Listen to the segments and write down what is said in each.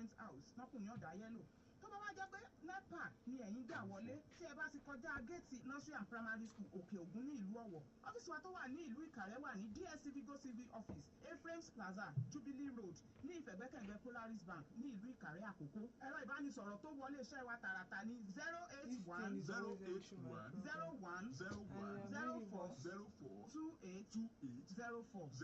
Friends House lọ́kùnrin ọ̀dà yẹ́lò tó bá wá jẹ́ pé NEPA ni ẹ̀yin gbà wọlé tí ẹ bá ti kọjá géètì nursery and primary school Òkè Ògùn ní ìlú Ọ̀wọ̀ ọ́fíìsì wa tó wà ní ìlú Ìkàrẹ́ wà ní DSCV Go CV office Ephraim's Plaza Jubilee Road ní Ìfẹ̀gbẹ́kẹ̀gbẹ́ Polaris Bank ní ìlú Ìkàrẹ́ Àkókò ẹ̀rọ ìbánisọ̀rọ̀ tó wọlé iṣẹ́ wa tààràtà ní 081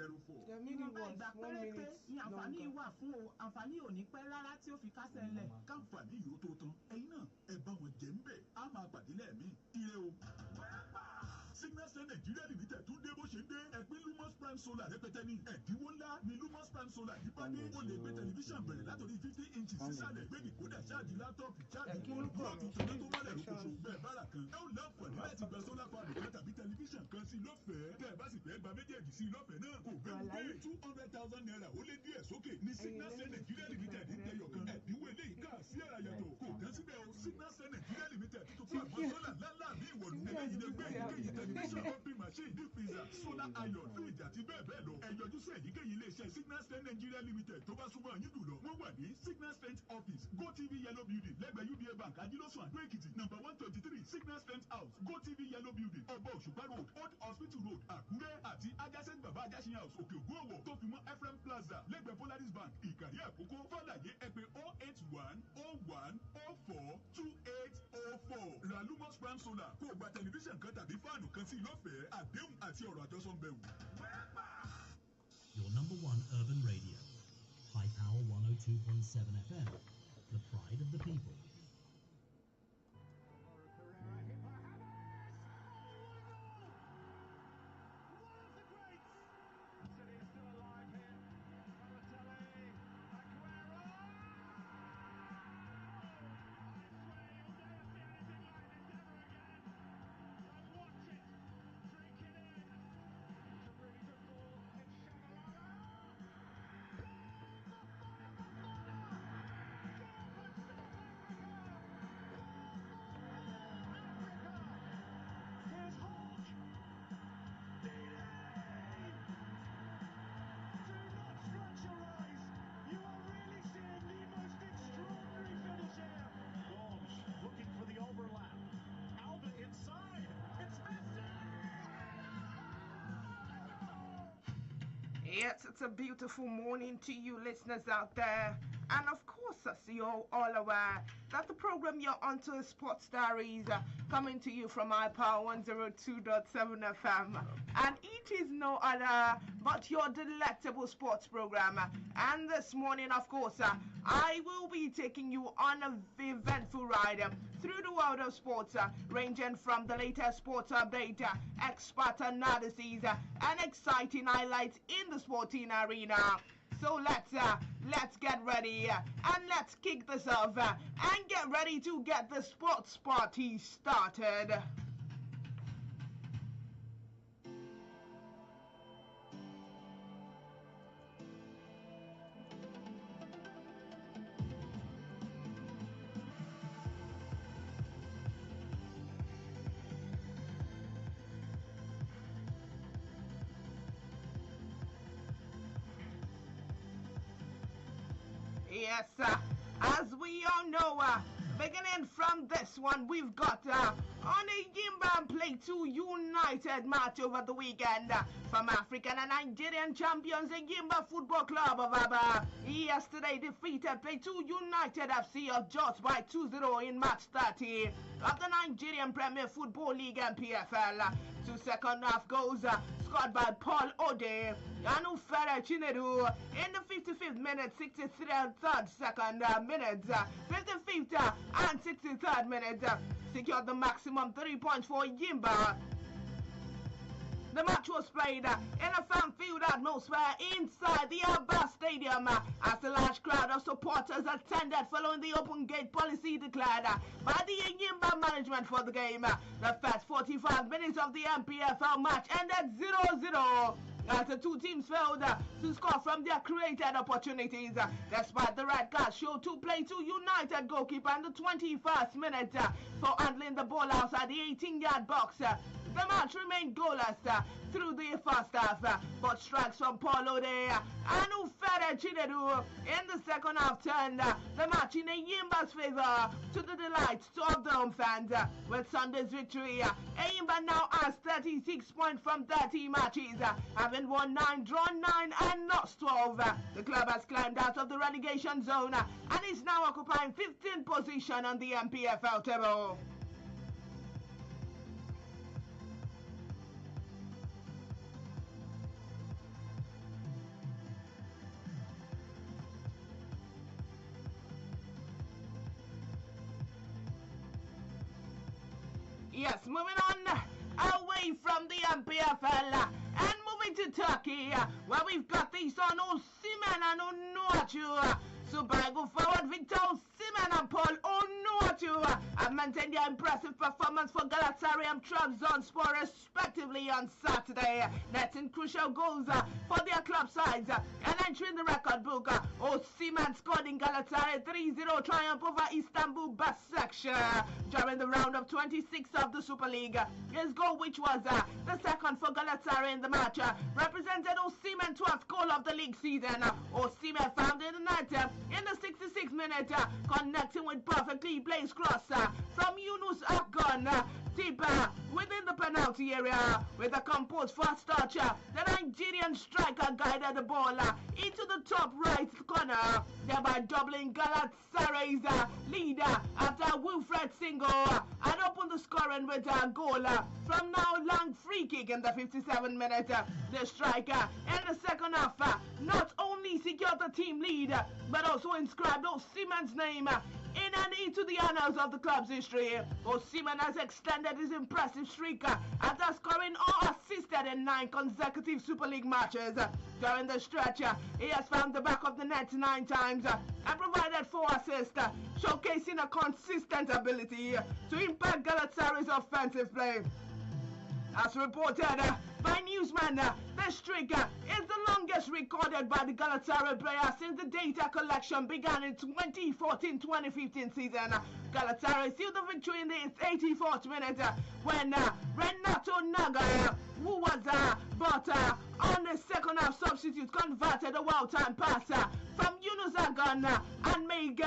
ìwọ̀nba ìgbà péréte ni àǹfààní wà fún o àǹfààní ò ní pẹ́ rárá tí ó fi kásẹ̀ ńlẹ̀. káǹfààní yìí ó tó tán ẹ̀yin náà ẹ bá wọn jẹ́ ń bẹ̀ á máa pàdé lẹ́ẹ̀mí ire o. Signal Star Nigeria Limited tún dé bó ṣe dé ẹgbẹ́ Lumos Prime Solar rẹpẹtẹ ní ẹ̀dínwó ńlá ni Lumos Prime Solar yìí bá dé ó lè gbé tẹlifíṣàn bẹ̀rẹ̀ látòrí 50 inches sísàlẹ̀ gbé dìkódà ṣáàjì láptọ̀pù ṣáàjì bọ́ọ̀lù tuntun tó wọlé lókoṣù bẹ́ẹ̀ bára kan ẹ ó láǹfààní láti gba solar panel kan tàbí tẹlifíṣàn kan sí lọ́fẹ̀ẹ́ tẹ́ ẹ bá sì fẹ́ gba méjèèjì sí lọ́fẹ̀ẹ́ náà kò gbé wọlé 200,000 naira ó lé díẹ̀ sókè ní Signal Star Nigeria Limited ń tẹyọ kan ẹ̀dínwó eléyìí ká sí ara yàtọ̀ kò tán síbẹ̀ o Signal Star Nigeria Limited tó fún àwọn sólà ńláńlá ní ìwọ̀lú eléyìí lè gbé èyíkéyìí tẹlifíṣàn ọ̀pìn machine deep freezer solar iron fridge àti bẹ́ẹ̀ bẹ́ẹ̀ lọ ẹ yọjú sí èyíkéyìí iléeṣẹ́ Signal Star Nigeria Limited tó bá súnmọ́ yín jùlọ wọ́n wà ní Signal Star office GoTV Yellow Building lẹ́gbẹ̀ẹ́ UBA Bank Ajílọ́sùn Àdó Èkìtì number 123 Signal Star House GoTV Yellow Building Ọba Òṣùpá Road Old Hospital Road Àkúrẹ́ àti adjacent Baba Ajásin House Òkè Ògùn Ọ̀wọ̀ tó fi mọ́ Ephraim Plaza lẹ́gbẹ̀ẹ́ Polaris Bank Ìkàrí Àkókò fọ́làyé ẹ pè 08101042804 ra Lumos Prime Solar kó o gba tẹlifíṣàn kan tàbí fáànù kan sí lọ́fẹ̀ẹ́ àdéhùn àti ọ̀rọ̀ àjọsọ ń bẹ̀rù. Your number one urban radio, High Power 102.7 FM, the pride of the people. Yes, it's a beautiful morning to you listeners out there. And of course, as you're all aware, that the program you're onto is Sports Diaries, coming to you from iPower 102.7 FM. And it is no other but your delectable sports program. And this morning, of course, I will be taking you on an eventful ride through the world of sports, ranging from the latest sports update, expert analyses, and exciting highlights in the sporting arena. So let's get ready and let's kick this off and get ready to get the sports party started. Yes, as we all know, beginning from this one, we've got Inioluwa played 2 United match over the weekend from African and Nigerian champions Inioluwa Football Club of Aba. Yesterday defeated Play 2 United FC of Jos by 2-0 in match 30 of the Nigerian Premier Football League MPFL. 2 second half goals scored by Paul Ode and Ufere Chinedu in the 55th minute, 63rd second minutes, 55th and 63rd minutes, secured the maximum 3 points for Yimba. The match was played in a fan-filled atmosphere inside the Aba Stadium as a large crowd of supporters attended following the open gate policy declared by the Yimba management for the game. The first 45 minutes of the MPFL match ended 0-0. As the two teams failed to score from their created opportunities, despite the red card shown to Play 2 United goalkeeper in the 21st minute for handling the ball outside the 18-yard box. The match remained goalless through the first half, but strikes from Paul Ode and Ufere Chinedu in the second half turned the match in Eyimba's favour to the delight of the home fans. With Sunday's victory, Eyimba now has 36 points from 30 matches, having won 9, drawn 9 and lost 12. The club has climbed out of the relegation zone and is now occupying 15th position on the MPFL table. Yes, moving on away from the MPFL and moving to Turkey, where we've got the son Osimhen and Onuachu. Super Eagles forward Victor Osimhen and Paul Onuachu have maintained their impressive performance for Galatasaray and Trabzonspor respectively on Saturday, netting crucial goals for their club sides and entering the record book. Osimhen scored in Galatasaray 3-0 triumph over Istanbul Başakşehir during the round of 26 of the Super League. His goal, which was the second for Galatasaray in the match, represented Osimhen's 12th goal of the league season. Osimhen found in the net in the 66th minute, connecting with perfectly placed cross from Yunus Akgün, deep within the penalty area. With a composed first touch, the Nigerian striker guided the ball into the top right corner, thereby doubling Galatasaray's lead after Wilfred single and opened the scoring with a goal from now long free kick in the 57th minute. The striker in the second half not only secured the team lead but also inscribed Osimhen's name in and into the annals of the club's history. Osimhen has extended his impressive streak after scoring or assisted in 9 consecutive Super League matches. During the stretch, he has found the back of the net 9 times and provided 4 assists, showcasing a consistent ability to impact Galatasaray's offensive play. As reported by Newsman, the streak is the longest recorded by the Galatasaray player since the data collection began in 2014-2015 season. Galatasaray sealed the victory in the 84th minute when Renato Naga, who was brought on the second half substitute, converted a well-timed pass from Yunus Akgün and made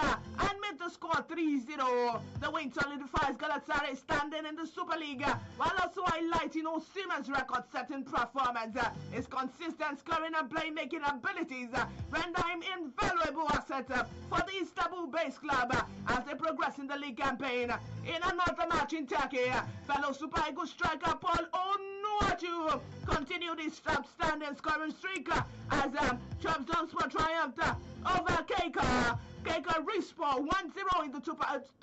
the score 3-0. The win solidifies Galatasaray standing in the Super League, while also highlighting Osimhen's record-setting performance. His consistent scoring and playmaking abilities render him invaluable asset for the Istanbul-based club as they progress in the league campaign. In another match in Turkey, fellow Super Eagles striker Paul Onuachu continued his outstanding scoring streak as Trabzonspor triumphed over Kayka Rizspor 1-0 in the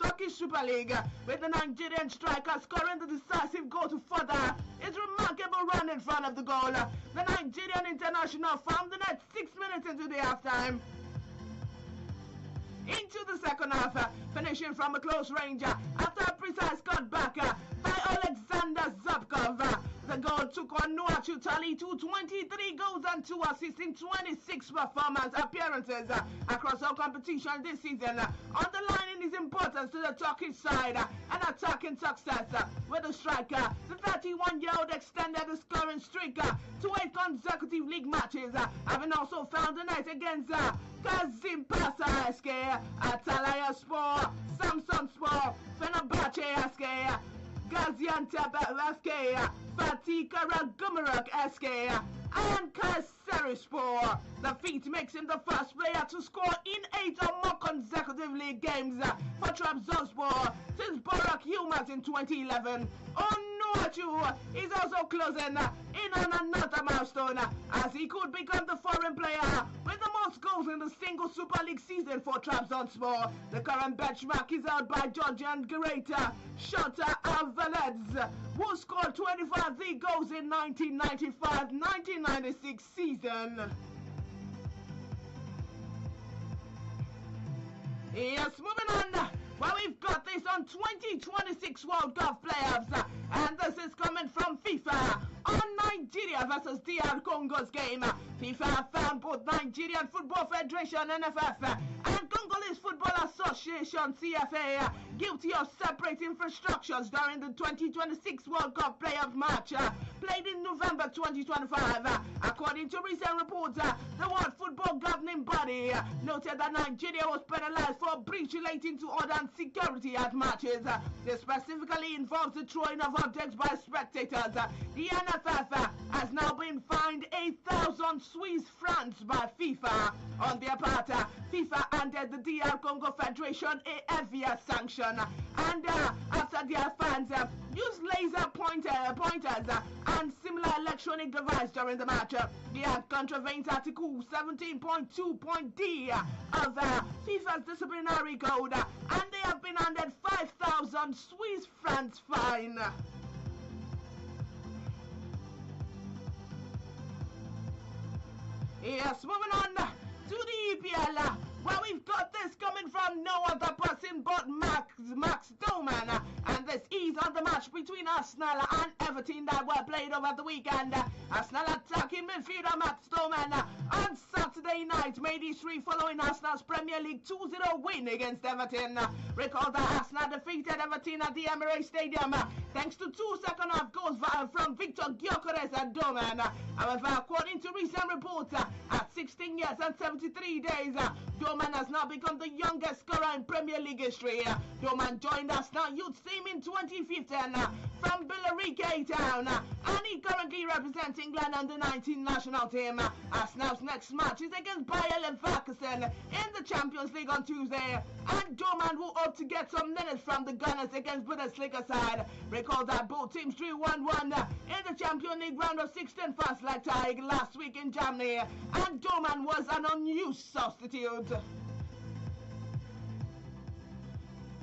Turkish Super League, with the Nigerian striker scoring the decisive goal to further his remarkable run in front of the goal. The Nigerian international found the net 6 minutes into the halftime. Into the second half, finishing from a close range after a precise cutback by Alexander Zabkov. The goal took Onuachu tally to 23 goals and 2 assists in 26 performance appearances across all competitions this season, underlining his importance to the Turkish side and attacking success. With the striker, the 31-year-old extended the scoring streak to 8 consecutive league matches, having also found the net against Kazim Pasa SK, Atalaya Spor, Samsunspor, Fenerbahce SK, Gaziantep SK, Fatih Karagümrük SK, and Kayserispor. The feat makes him the first player to score in 8 or more consecutive league games for Trabzonspor since Burak Yilmaz in 2011. Onuachu is also closing in on another milestone as he could become the foreign player with the most goals in the single Super League season for Trabzonspor. The current benchmark is held by Georgian great Shota Alvarez, who scored 25 league goals in 1995-1996 season. Yes, moving on, well, we've got this on 2026 World Cup playoffs, and this is coming from FIFA on Nigeria versus DR Congo's game. FIFA found both Nigerian Football Federation, NFF, and Congolese Football Association Federation CFA guilty of separate infrastructures during the 2026 World Cup playoff match played in November 2025. According to recent reports, the World Football Governing Body noted that Nigeria was penalized for breach relating to order and security at matches. This specifically involves the throwing of objects by spectators. The NFF has now been fined 8,000 Swiss francs by FIFA. On their part, FIFA handed the DR Congo Federation a heavier sanction, and after their fans used laser pointers and similar electronic device during the match, they had contravened Article 17.2.d of FIFA's disciplinary code, and they have been handed 5,000 Swiss francs fine. Yes, moving on to the EPL, where we've got this coming from no other person but Max Doman, and this is on the match between Arsenal and Everton that were played over the weekend. Arsenal attacking midfielder Max Doman on Saturday night made history following Arsenal's Premier League 2-0 win against Everton. Recall that Arsenal defeated Everton at the Emirates Stadium thanks to 2 second-half goals from Victor Gyökeres and Doman. However, according to recent reports, at 16 years and 73 days, Doman has now become the youngest scorer in Premier League history. Doman joined Arsenal youth team in 2015 from Billericay Town, and he currently represents England under 19 national team. Arsenal's next match is against Bayer Leverkusen in the Champions League on Tuesday, and Doman will hope to get some minutes from the Gunners against Bundesliga side. Recall that both teams drew 1-1 in the Champions League round of 16 first leg tie last week in Germany, and Doman was an unused substitute.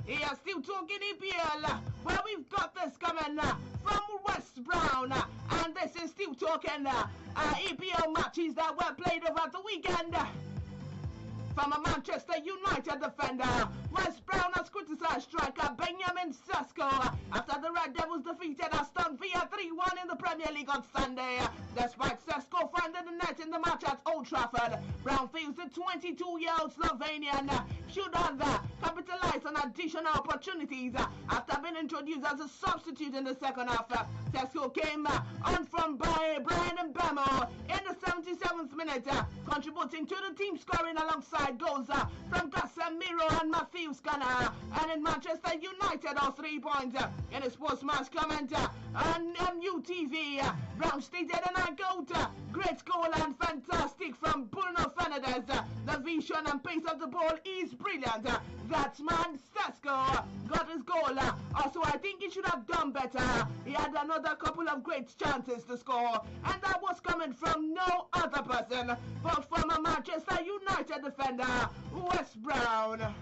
Yeah, still talking EPL, where we've got this coming from West Brown, and this is still talking EPL matches that were played over the weekend. From a Manchester United defender, West Brown has criticised striker Benjamin Sesko after the Red Devils defeated Aston Villa 3-1 in the Premier League on Sunday. Despite Sesko finding the net in the match at Old Trafford, Brown feels the 22-year-old Slovenian should have capitalised on additional opportunities after being introduced as a substitute in the second half. Sesko came on from Brian Mbemo in the 77th minute, contributing to the team scoring alongside goals from Casemiro and Matthews Cunha, and in Manchester United all 3 points. In his post-match comment on MUTV, Brown stated, and I quote, "Great goal and fantastic from Bruno Fernandes. The vision and pace of the ball is brilliant. That man Sesko got his goal. Also, I think he should have done better. He had another couple of great chances to score, and that was coming from no other person but from a Manchester United defender, West Brown."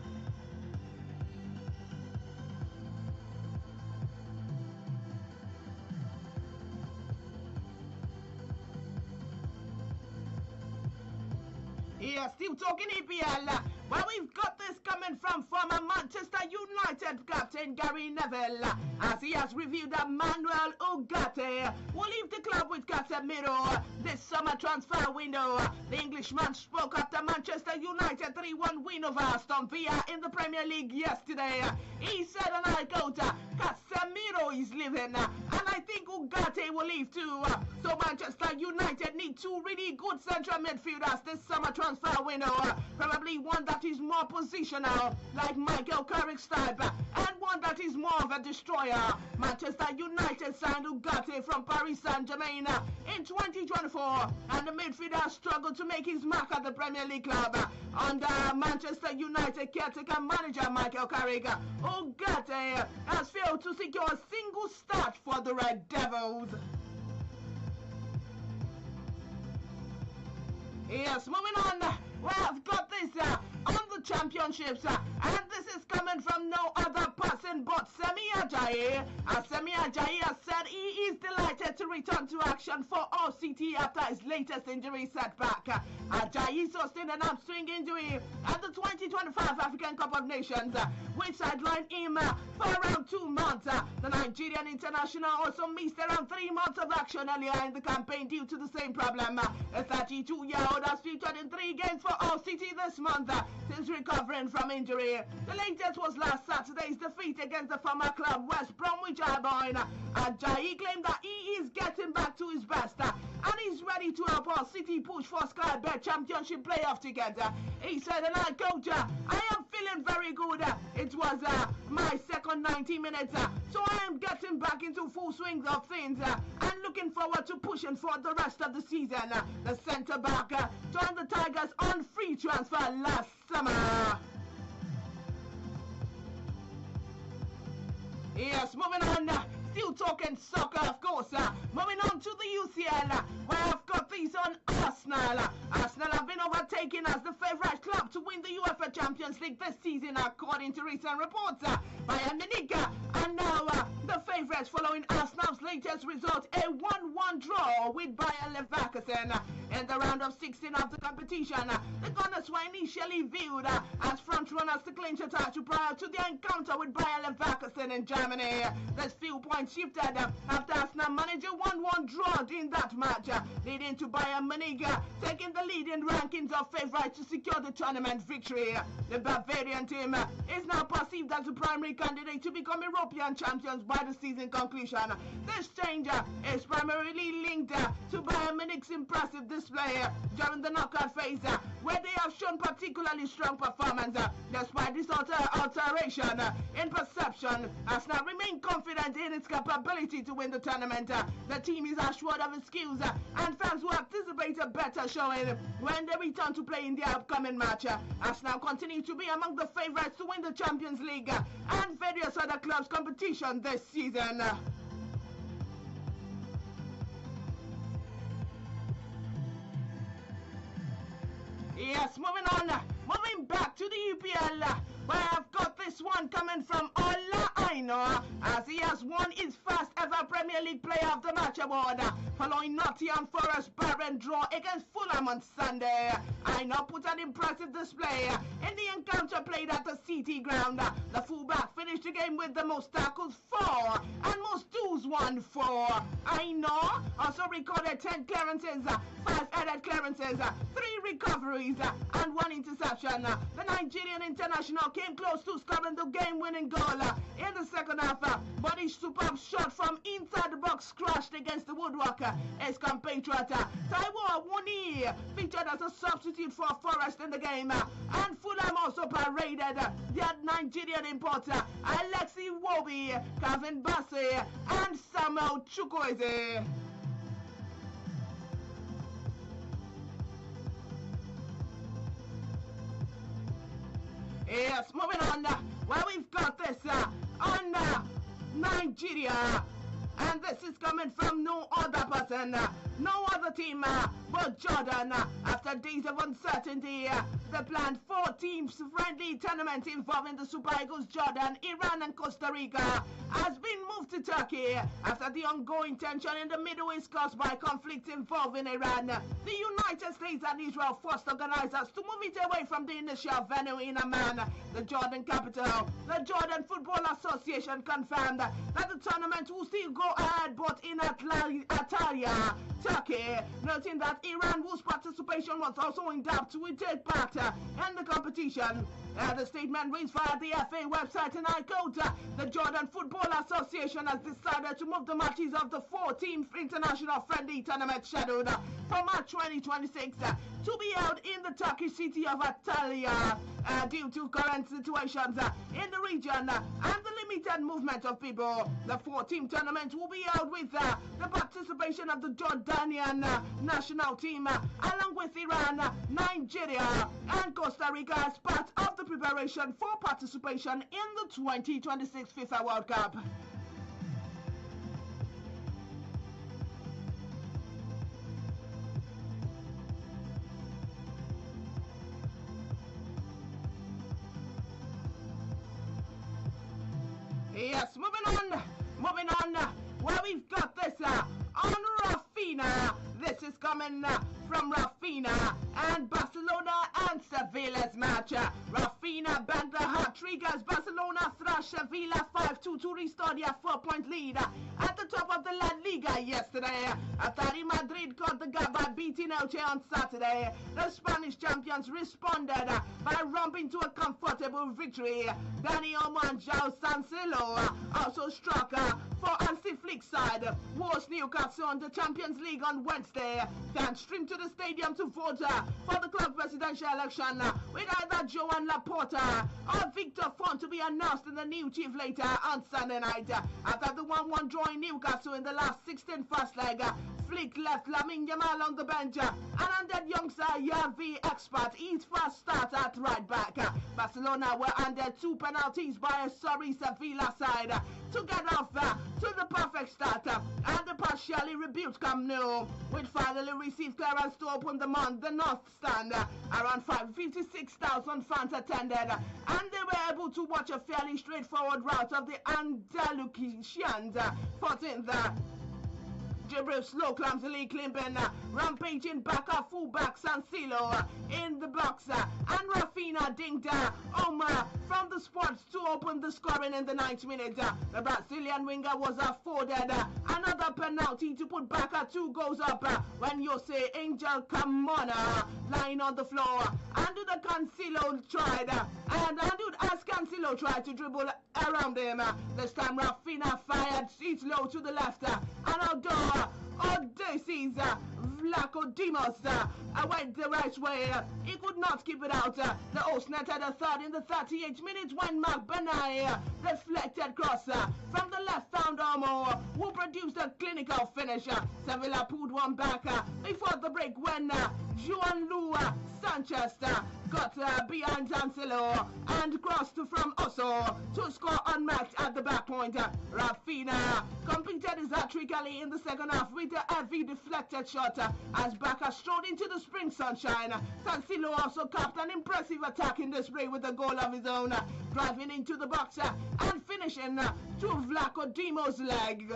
Yeah, still talking EPL, where we've got this coming from former Manchester United captain Gary Neville, as he has revealed that Manuel Ugarte will leave the club with Casemiro this summer transfer window. The Englishman spoke after Manchester United 3-1 win over Aston Villa in the Premier League yesterday. He said, and I quote, "Casemiro is leaving, and I think Ugarte will leave too. So Manchester United need 2 really good central midfielders this summer transfer window, probably one that is more positional, like Michael Carrick's type, and one that is more of a destroyer." Manchester United signed Ugarte from Paris Saint-Germain in 2024, and the midfielder struggled to make his mark at the Premier League club. Under Manchester United caretaker manager Michael Carrick, Ugarte has failed to secure a single start for the Red Devils. Yes, moving on, well, I've got this on the championships, and this is coming from no other person nothing but Semi Ajayi. Semi Ajayi has said he is delighted to return to action for OCT after his latest injury setback. Ajayi sustained an hamstring injury at the 2025 African Cup of Nations, which sidelined him for around 2 months. The Nigerian international also missed around 3 months of action earlier in the campaign due to the same problem. The 32-year-old has featured in 3 games for OCT this month since recovering from injury. The latest was last Saturday's defeat against the former club West Bromwich Albion. Ajayi claimed that he is getting back to his best and he's ready to help our City push for Sky Bet Championship playoff together. He said, and I coach, I am feeling very good. It was my second 90 minutes, so I am getting back into full swing of things and looking forward to pushing for the rest of the season. The centre-back joined the Tigers on free transfer last summer. Yes, moving on. Still talking soccer, of course. Moving on to the UCL, where I've got these on Arsenal. Arsenal have been overtaken as the favourite club to win the UEFA Champions League this season, according to recent reports. Bayern Munich and now the favourites following Arsenal's latest result, a 1-1 draw with Bayer Leverkusen in the round of 16 of the competition. The Gunners were initially viewed as front-runners to clinch a title prior to their encounter with Bayer Leverkusen in Germany. This few points shifted after Arsenal managed a 1-1 draw in that match, leading to Bayern Munich taking the lead in rankings of favourites to secure the tournament victory. The Bavarian team is now perceived as the primary candidate to become European champions by the season conclusion. This change is primarily linked to Bayern Munich's impressive display during the knockout phase, where they have shown particularly strong performance. Despite this alteration in perception, Arsenal remain confident in its capability to win the tournament. The team is assured of its skills and fans will anticipate a better showing when they return to play in the upcoming match. Arsenal continue to be among the favourites to win the Champions League and various other clubs' competition this season. Yes, moving back to the UPL, where I've got this one coming from Ola Aina, as he has won his first ever Premier League Player of the Match award following Nottingham Forest's barren draw against Fulham on Sunday. Aina put an impressive display in the encounter played at the City ground. The fullback finished the game with the most tackles, 4, and most duels, 1 4. Aina also recorded 10 clearances, 5 headed clearances, 3 recoveries, and 1 interception. The Nigerian international came close to scoring the game-winning goal in the second half, but his superb shot from inside the box crashed against the woodwork. His compatriot Taiwo Awuni featured as a substitute for Forest in the game, and Fulham also paraded their Nigerian importer Alexi Wobi, Kevin Bassey, and Samuel Chukwueze. Yes, moving on, where we've got this on Nigeria, and this is coming from no other person, no other team but Jordan. After days of uncertainty, the planned 4 teams friendly tournament involving the Super Eagles, Jordan, Iran and Costa Rica has been moved to Turkey after the ongoing tension in the Middle East caused by conflicts involving Iran. The United States and Israel forced organizers to move it away from the initial venue in Amman, the Jordan capital. The Jordan Football Association confirmed that the tournament will still go ahead, but in Antalya, Turkey, noting that Iran, whose participation was also in doubt, will take part in the competition. The statement reads via the FA website, and I quote, the Jordan Football Association has decided to move the matches of the 4-team international friendly tournament scheduled for March 2026 to be held in the Turkish city of Antalya due to current situations in the region and the limited movement of people. The 4-team tournament will be held with the participation of the Jordanian national team along with Iran, Nigeria and Costa Rica as part of the preparation for participation in the 2026 FIFA World Cup. Yes, moving on, where we've got this on Rafinha. This is coming from Rafinha and Barcelona and Sevilla's match. Rafinha bagged the hat-trick as Barcelona thrashed Sevilla 5-2 to restore their 4-point lead at the top of the La Liga yesterday. Atletico Madrid caught the gap by beating Elche on Saturday. The Spanish champions responded by romping to a comfortable victory. Dani Olmo and João Cancelo also struck for Hansi Flick's side. Was Newcastle on the Champions League on Wednesday. Fans streamed to the stadium to vote for the club presidential election with either Joan Laporta or Victor Font to be announced in the new chief later on Sunday night. After the 1-1 draw in Newcastle in the last 16 first leg, Flick left Lamine Yamal on the bench and handed youngster Javi expert his first start at right back. Barcelona were handed 2 penalties by a sorry Sevilla side to get off to the perfect start and the partially rebuilt Camp Nou, which finally received clearance to open the North Stand. Around 56,000 fans attended and they were able to watch a fairly straightforward route of the Andalusians, 14th. Jibril slow clumsily climbing, rampaging back a fullback Cancelo in the box, and Rafinha dinged Omar from the spot to open the scoring in the 9th minute. The Brazilian winger was afforded another penalty to put back 2 goals up when Jose Angel Camona lying on the floor. Andrew Cancelo tried, as Cancelo tried to dribble around him, this time Rafinha fired it low to the left, and although Odysseus Vlachodimos went the right way, he could not keep it out. The host netted a third in the 38th minute when Mark Benay deflected cross from the left found Olmo, who produced a clinical finish. Sevilla pulled one back before the break when Inioluwa Sanchez got behind Cancelo and crossed from Oso to score unmatched at the back point. Rafinha completed his hat-trick early in the second half with a heavy deflected shot as Barca strode into the spring sunshine. Cancelo also capped an impressive attacking display with a goal of his own, driving into the box and finishing to Vlachodimos' leg.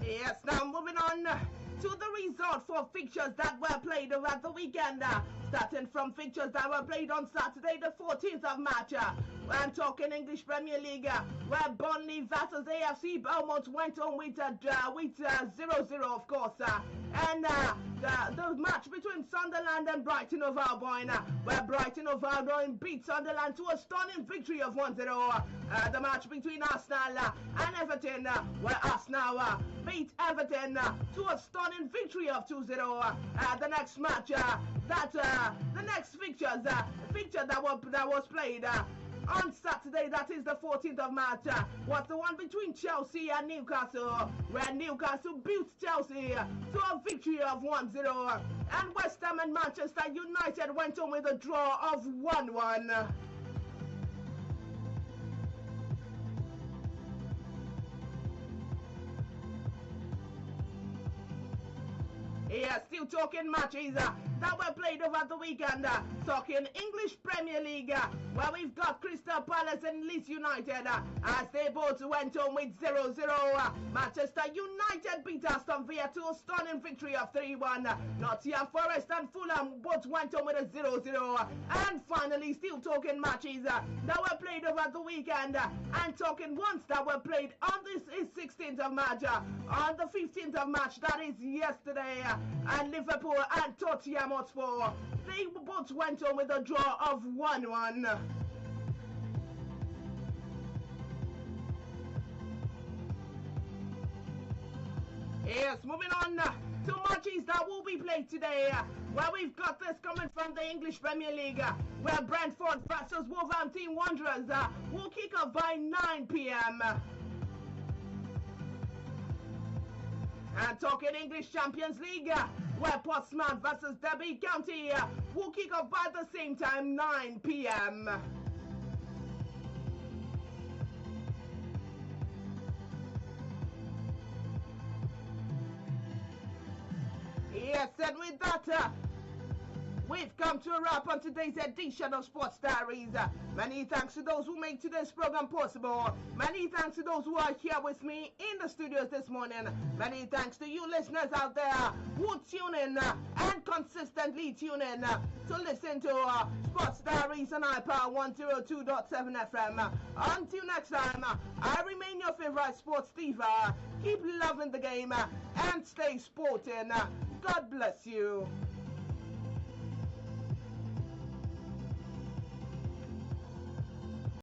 Yes, now moving on to the result for fixtures that were played over the weekend. Starting from fixtures that were played on Saturday, the 14th of March. I'm talking English Premier League, where Burnley versus AFC Bournemouth went on with 0-0, of course. And the match between Sunderland and Brighton Hove Albion, where Brighton Hove Albion beat Sunderland to a stunning victory of 1-0. The match between Arsenal and Everton, where Arsenal beat Everton to a stunning victory of 2-0. The next match, the next fixture that was played on Saturday, that is the 14th of March, was the one between Chelsea and Newcastle, where Newcastle beat Chelsea to a victory of 1-0, and West Ham and Manchester United went on with a draw of 1-1. Yeah, still talking matches that were played over the weekend. Talking English Premier League, where we've got Crystal Palace and Leeds United as they both went home with 0-0. Manchester United beat Aston Villa to a stunning victory of 3-1. Nottingham Forest and Fulham both went home with a 0-0. And finally, still talking matches that were played over the weekend, and talking ones that were played on this is 16th of March. On the 15th of March, that is yesterday, and Liverpool and Tottenham Hotspur, they both went on with a draw of 1-1. Yes, moving on to matches that will be played today. Where we've got this coming from the English Premier League, where Brentford versus Wolverhampton Wanderers will kick off by 9 p.m. And talking English Champions League, where Portsmouth versus Derby County will kick off by the same time, 9 p.m. Yes, and with that, we've come to a wrap on today's edition of Sports Diaries. Many thanks to those who make today's program possible. Many thanks to those who are here with me in the studios this morning. Many thanks to you listeners out there who tune in and consistently tune in to listen to Sports Diaries on iPower 102.7 FM. Until next time, I remain your favorite sports diva. Keep loving the game and stay sporting. God bless you.